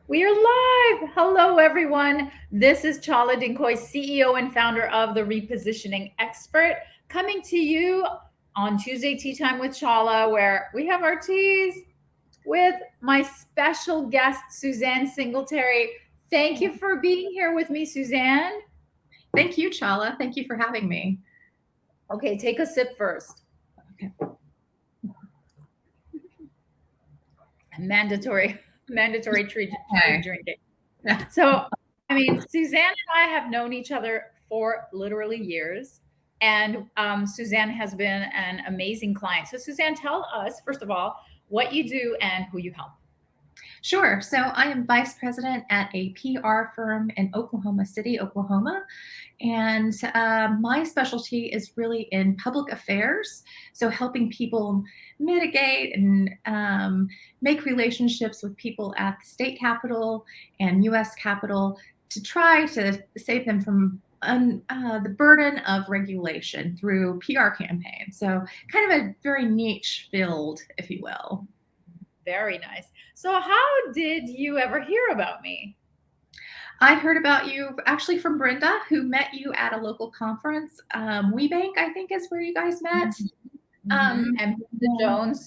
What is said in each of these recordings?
We are live. Hello, everyone. This is Chala Dinkoy, CEO and founder of the Repositioning Expert, coming to you on Tuesday Tea Time with Chala, where we have our teas with my special guest, Suzanne Singleterry. Thank you for being here with me, Suzanne. Thank you, Chala. Thank you for having me. Okay, take a sip first. Okay. Mandatory treat Okay. drinking. Yeah. So, I mean, Suzanne and I have known each other for literally years. And Suzanne has been an amazing client. So, Suzanne, tell us, first of all, what you do and who you help. Sure. So I am vice president at a PR firm in Oklahoma City, Oklahoma. And my specialty is really in public affairs. So helping people mitigate and make relationships with people at the state capitol and US Capitol to try to save them from the burden of regulation through PR campaigns. So kind of a very niche field, if you will. Very nice. So, how did you ever hear about me? I heard about you actually from Brenda, who met you at a local conference. WeBank, I think, is where you guys met. Um, And the yeah. Jones,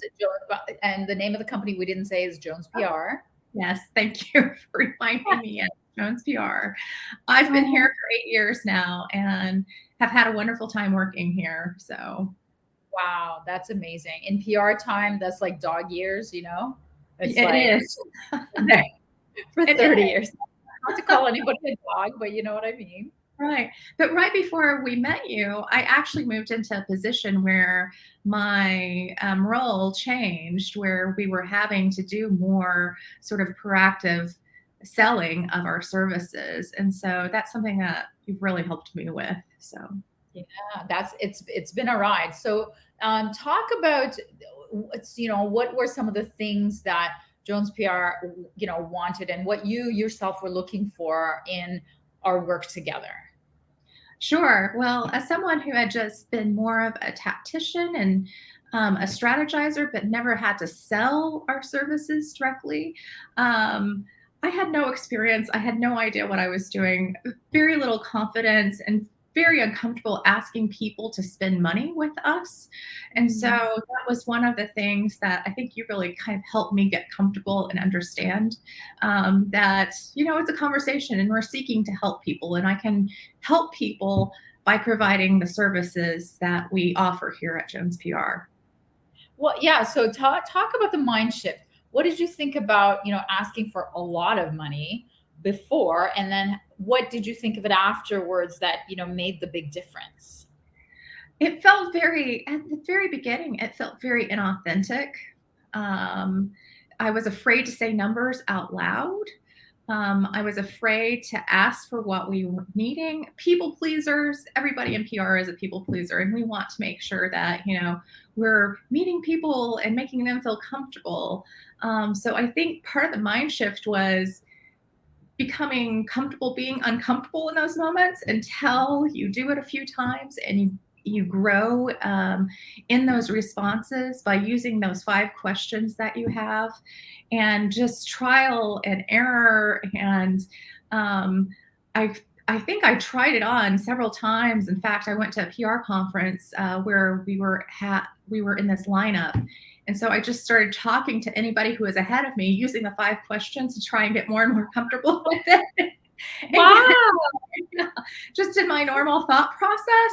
and the name of the company we didn't say is Jones PR. Yes, thank you for reminding me. Yes, Jones PR. I've been here for 8 years now and have had a wonderful time working here. So Wow, that's amazing. In PR time, that's like dog years, you know? It's it like is. been there for It 30 is. years. Not to call anybody a dog, but you know what I mean. Right. But right before we met you, I actually moved into a position where my role changed, where we were having to do more sort of proactive selling of our services. And so that's something that you've really helped me with. So, Yeah, it's been a ride. So talk about what were some of the things that Jones PR wanted and what you yourself were looking for in our work together. sure. Well, as someone who had just been more of a tactician and a strategizer, but never had to sell our services directly, I had no experience. I had no idea what I was doing, very little confidence, and very uncomfortable asking people to spend money with us. And so Mhm. that was one of the things that I think you really kind of helped me get comfortable and understand that, it's a conversation and we're seeking to help people. And I can help people by providing the services that we offer here at Jones PR. Well, yeah. So talk about the mind shift. What did you think about asking for a lot of money before, and then what did you think of it afterwards that made the big difference? It felt at the very beginning, it felt very inauthentic. Um, I was afraid to say numbers out loud. I was afraid to ask for what we were needing. People pleasers, everybody in PR is a people pleaser, and we want to make sure that, we're meeting people and making them feel comfortable. So I think part of the mind shift was becoming comfortable being uncomfortable in those moments until you do it a few times and you grow in those responses by using those 5 questions that you have and just trial and error. And um, I I think I tried it on several times. In fact, I went to a PR conference where we were in this lineup, and so I just started talking to anybody who was ahead of me using the 5 questions to try and get more and more comfortable with it. And Wow. yeah, just in my normal thought process.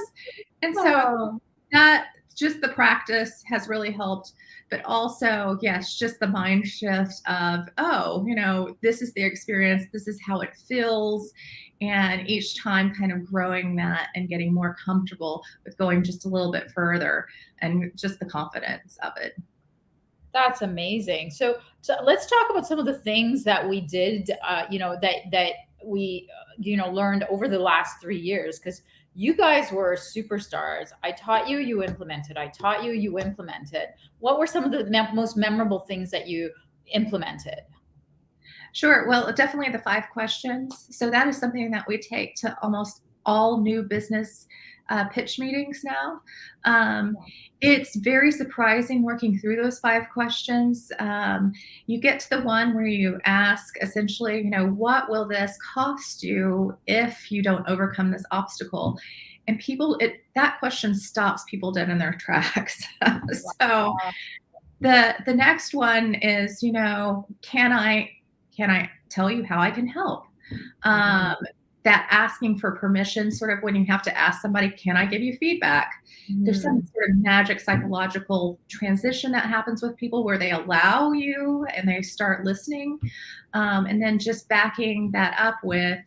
And so that just the practice has really helped. But also, yes, just the mind shift of, oh, this is the experience, this is how it feels. And each time kind of growing that and getting more comfortable with going just a little bit further and just the confidence of it. That's amazing. So let's talk about some of the things that we did, that we, learned over the last 3 years, because you guys were superstars. I taught you, you implemented. I taught you, you implemented. What were some of the most memorable things that you implemented? Sure. Well, definitely the 5 questions. So that is something that we take to almost all new business pitch meetings now. It's very surprising working through those 5 questions. You get to the one where you ask essentially, what will this cost you if you don't overcome this obstacle? And that question stops people dead in their tracks. So the next one is, can I tell you how I can help? That asking for permission, sort of when you have to ask somebody, can I give you feedback? There's some sort of magic psychological transition that happens with people where they allow you and they start listening. And then just backing that up with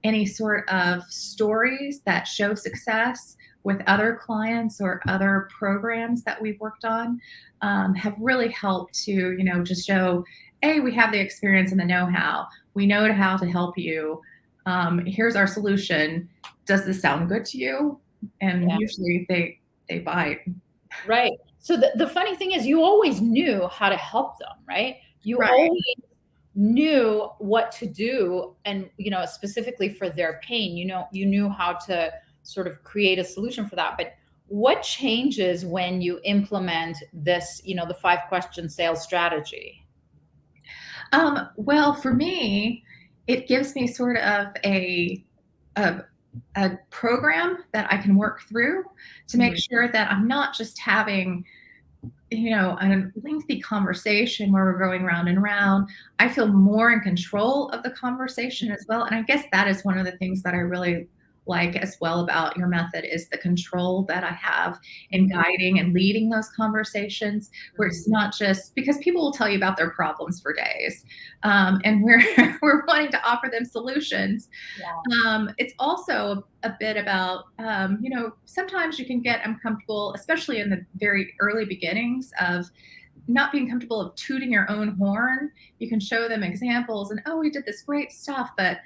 any sort of stories that show success with other clients or other programs that we've worked on have really helped to, just show, A, we have the experience and the know-how. We know how to help you. Here's our solution. Does this sound good to you? And usually they bite. Right. So the funny thing is you always knew how to help them, right? You Right. always knew what to do, and specifically for their pain, you knew how to sort of create a solution for that. But what changes when you implement this, the 5-question sales strategy? Well, for me, it gives me sort of a program that I can work through to make sure that I'm not just having, a lengthy conversation where we're going round and round. I feel more in control of the conversation as well. And I guess that is one of the things that I really like as well about your method is the control that I have in guiding and leading those conversations, where it's not just because people will tell you about their problems for days, and we're wanting to offer them solutions. It's also a bit about, sometimes you can get uncomfortable, especially in the very early beginnings of not being comfortable of tooting your own horn. You can show them examples and, oh, we did this great stuff, but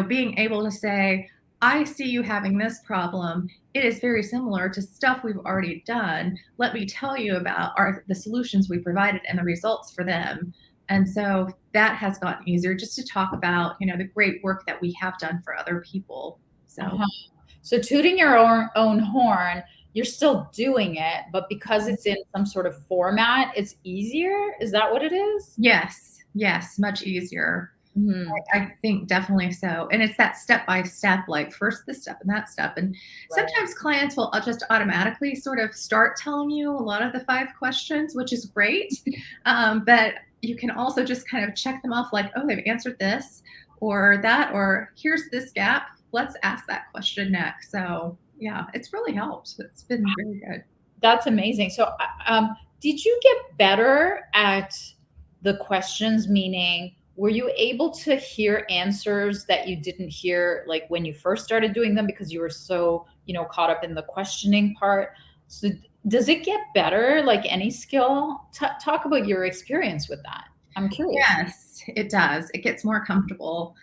being able to say, I see you having this problem. It is very similar to stuff we've already done. Let me tell you about the solutions we provided and the results for them. And so that has gotten easier just to talk about, the great work that we have done for other people. So tooting your own horn, you're still doing it, but because it's in some sort of format, it's easier. Is that what it is? Yes, much easier. I think definitely so. And it's that step-by-step, like first this step and that step. And sometimes clients will just automatically sort of start telling you a lot of the 5 questions, which is great. But you can also just kind of check them off like, oh, they've answered this or that, or here's this gap. Let's ask that question next. So yeah, it's really helped. It's been really good. That's amazing. So did you get better at the questions? Meaning, were you able to hear answers that you didn't hear like when you first started doing them because you were so, caught up in the questioning part? So does it get better like any skill? Talk about your experience with that. I'm curious. Yes, it does. It gets more comfortable.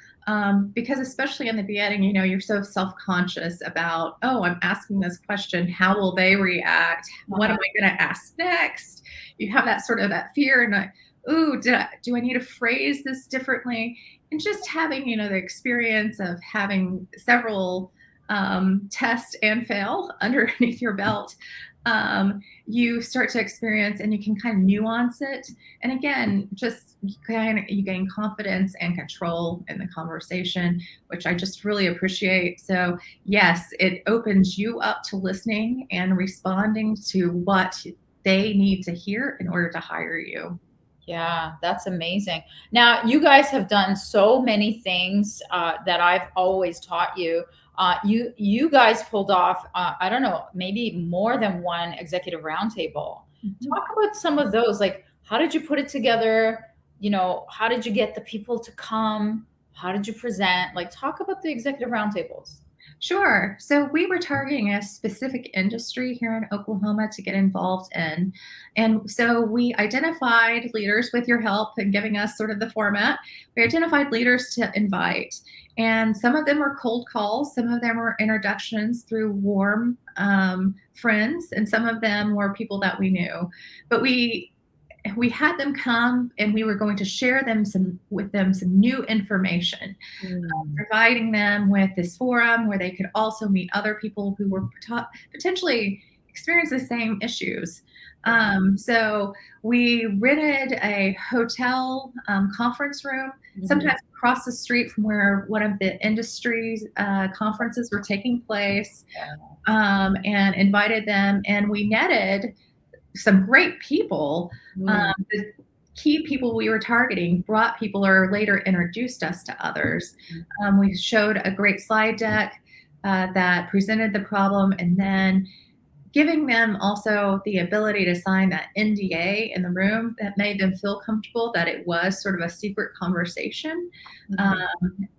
Because especially in the beginning, you're so self-conscious about, oh, I'm asking this question. How will they react? What am I going to ask next? You have that sort of that fear and ooh, do I need to phrase this differently? And just having, the experience of having several test and fail underneath your belt, you start to experience and you can kind of nuance it. And again, just you gain confidence and control in the conversation, which I just really appreciate. So yes, it opens you up to listening and responding to what they need to hear in order to hire you. Yeah, that's amazing. Now, you guys have done so many things that I've always taught you. You guys pulled off, I don't know, maybe more than one executive roundtable. Talk about some of those. Like, how did you put it together? How did you get the people to come? How did you present? Like, talk about the executive roundtables. Sure. So we were targeting a specific industry here in Oklahoma to get involved in. And so we identified leaders with your help and giving us sort of the format. We identified leaders to invite. And some of them were cold calls, some of them were introductions through warm friends, and some of them were people that we knew. But we we had them come, and we were going to share some new information, providing them with this forum where they could also meet other people who were potentially experiencing the same issues. So we rented a hotel conference room, sometimes across the street from where one of the industry's conferences were taking place, and invited them. And we netted some great people. The key people we were targeting brought people or later introduced us to others. We showed a great slide deck that presented the problem, and then giving them also the ability to sign that NDA in the room that made them feel comfortable that it was sort of a secret conversation.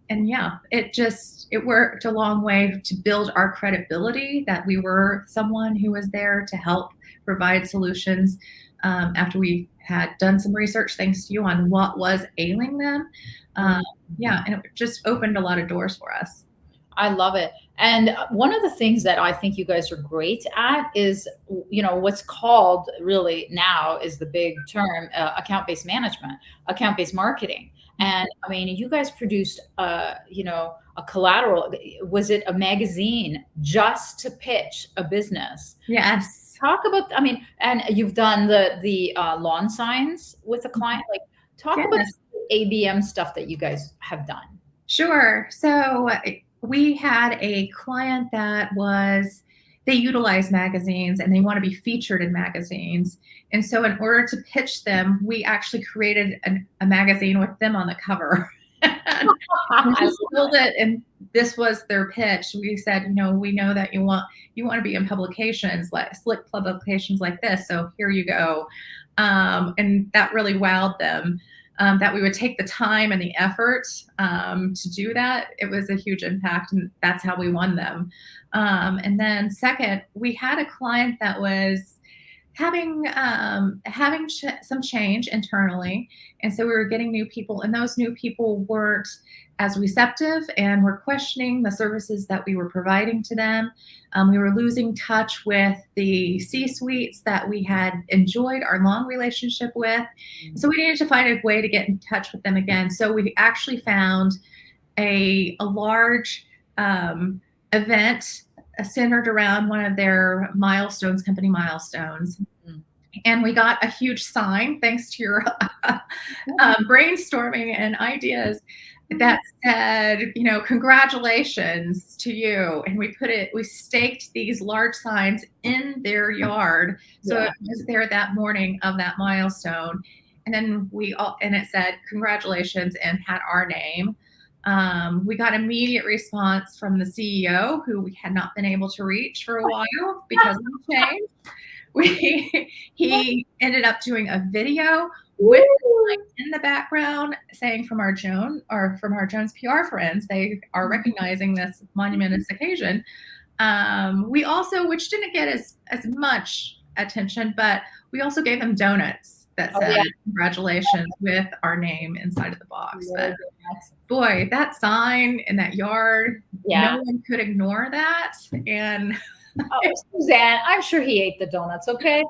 And yeah, it worked a long way to build our credibility that we were someone who was there to help provide solutions after we had done some research, thanks to you, on what was ailing them. Yeah, and it just opened a lot of doors for us. I love it. And one of the things that I think you guys are great at is, what's called really now is the big term, account-based management, account-based marketing. And I mean, you guys produced, a collateral. Was it a magazine just to pitch a business? Yes. Talk about, I mean, and you've done the lawn signs with a client. Like, talk about the ABM stuff that you guys have done. Sure. So we had a client that they utilize magazines and they want to be featured in magazines. And so in order to pitch them, we actually created a magazine with them on the cover. We sold it, and this was their pitch. We said, we know that you want to be in publications, like slick publications like this. So here you go. And that really wowed them. That we would take the time and the effort to do that. It was a huge impact, and that's how we won them. And then second, we had a client that was having some change internally, and so we were getting new people, and those new people weren't as receptive and were questioning the services that we were providing to them. We were losing touch with the C-suites that we had enjoyed our long relationship with. So we needed to find a way to get in touch with them again. So we actually found a large event centered around one of their milestones, company milestones. And we got a huge sign, thanks to your brainstorming and ideas, that said, congratulations to you. And we staked these large signs in their yard. So it was there that morning of that milestone. And then and it said, congratulations, and had our name. We got immediate response from the CEO, who we had not been able to reach for a while because of the change. He ended up doing a video with in the background saying from our Jones PR friends, they are recognizing this monumentous occasion. We also, which didn't get as much attention, but we also gave them donuts that said congratulations with our name inside of the box. But boy, that sign in that yard, no one could ignore that. And Suzanne, I'm sure he ate the donuts, okay?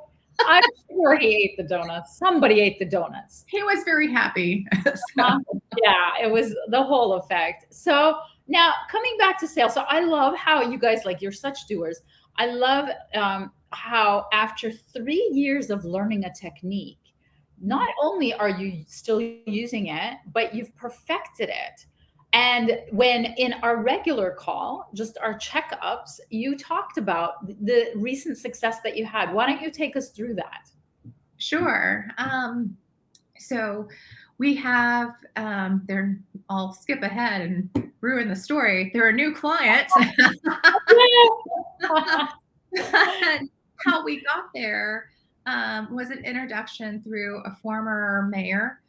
I'm sure he ate the donuts. Somebody ate the donuts. He was very happy. Yeah, it was the whole effect. So now coming back to sales. So I love how you guys, you're such doers. I love how after 3 years of learning a technique, not only are you still using it, but you've perfected it. And when in our regular call, just our checkups, you talked about the recent success that you had. Why don't you take us through that? Sure. So we have, I'll skip ahead and ruin the story. They're a new client. How we got there was an introduction through a former mayor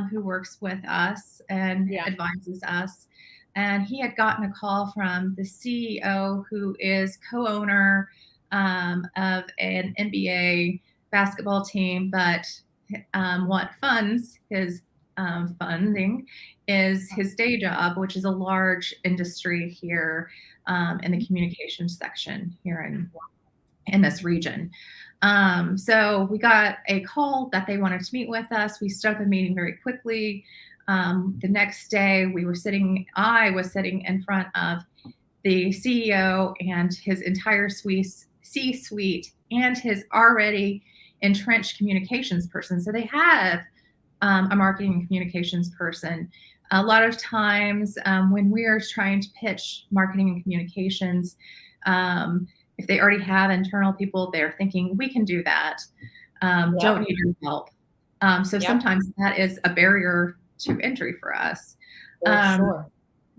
who works with us and advises us. And he had gotten a call from the CEO, who is co-owner of an NBA basketball team, but what funds his funding is his day job, which is a large industry here in the communications section here in this region. So we got a call that they wanted to meet with us. We set up a meeting very quickly. The next day I was sitting in front of the CEO and his entire C-suite and his already entrenched communications person. So they have a marketing and communications person. A lot of times when we are trying to pitch marketing and communications, if they already have internal people, they're thinking, we can do that. Don't need your help. So sometimes that is a barrier to entry for us. Sure.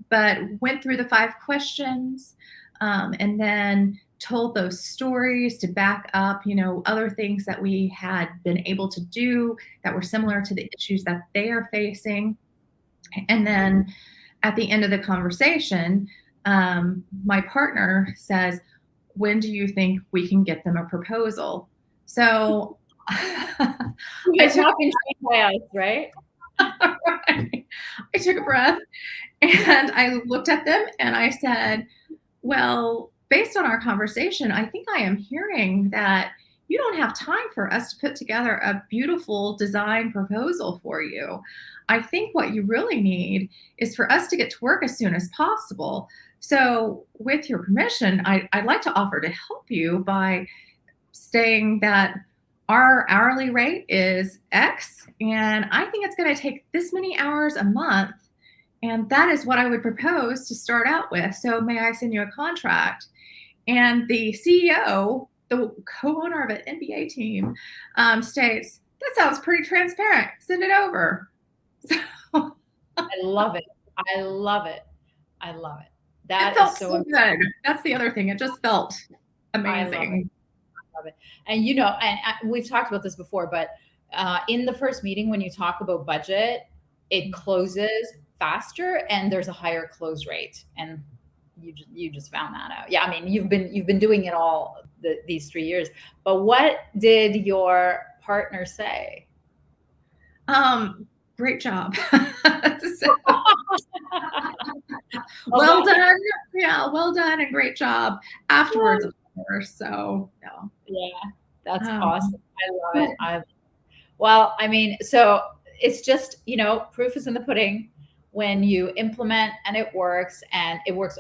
But went through the 5 questions and then told those stories to back up, other things that we had been able to do that were similar to the issues that they are facing. And then at the end of the conversation, my partner says, when do you think we can get them a proposal? So I took right? Right. I took a breath and I looked at them and I said, well, based on our conversation, I think I am hearing that you don't have time for us to put together a beautiful design proposal for you. I think what you really need is for us to get to work as soon as possible. So with your permission, I'd like to offer to help you by saying that our hourly rate is X, and I think it's going to take this many hours a month. And that is what I would propose to start out with. So may I send you a contract? And the CEO, the co-owner of an NBA team, states, that sounds pretty transparent. Send it over. So I love it. I love it. I love it. That it felt is so good. That's the other thing. It just felt amazing. I love it. And we've talked about this before, but in the first meeting, when you talk about budget, it closes faster and there's a higher close rate. And you just found that out. Yeah, I mean, you've been doing it all these 3 years. But what did your partner say? Great job. Well done. Yeah, well done and great job afterwards, of course. So yeah, that's awesome. I love it. Well, I mean, so it's just, proof is in the pudding when you implement and it works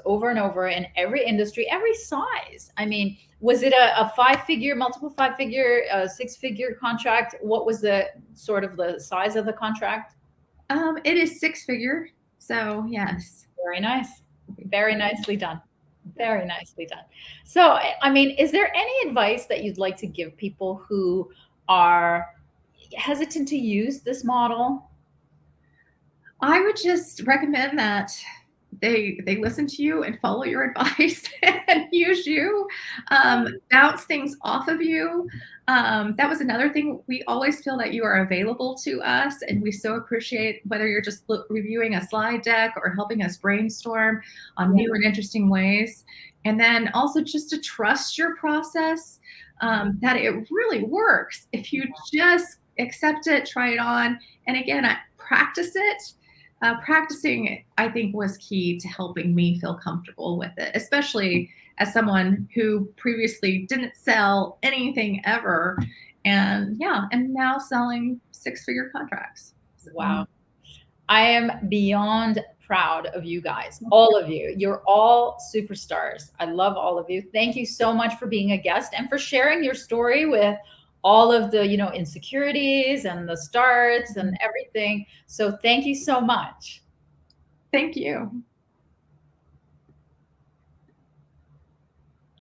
over and over in every industry, every size. I mean, was it a 5-figure, multiple 5-figure, 6-figure contract? What was the sort of the size of the contract? It is 6-figure. So yes. Very nice. Very nicely done. Very nicely done. So, I mean, is there any advice that you'd like to give people who are hesitant to use this model? I would just recommend that they listen to you and follow your advice and use you, bounce things off of you. That was another thing. We always feel that you are available to us, and we so appreciate whether you're just reviewing a slide deck or helping us brainstorm on new and interesting ways. And then also just to trust your process, that it really works. If you just accept it, try it on, and again, practice it. Practicing, I think, was key to helping me feel comfortable with it, especially as someone who previously didn't sell anything ever. And now selling 6-figure contracts. So, wow. I am beyond proud of you guys, all of you. You're all superstars. I love all of you. Thank you so much for being a guest and for sharing your story with all of the, insecurities and the starts and everything. So thank you so much. Thank you.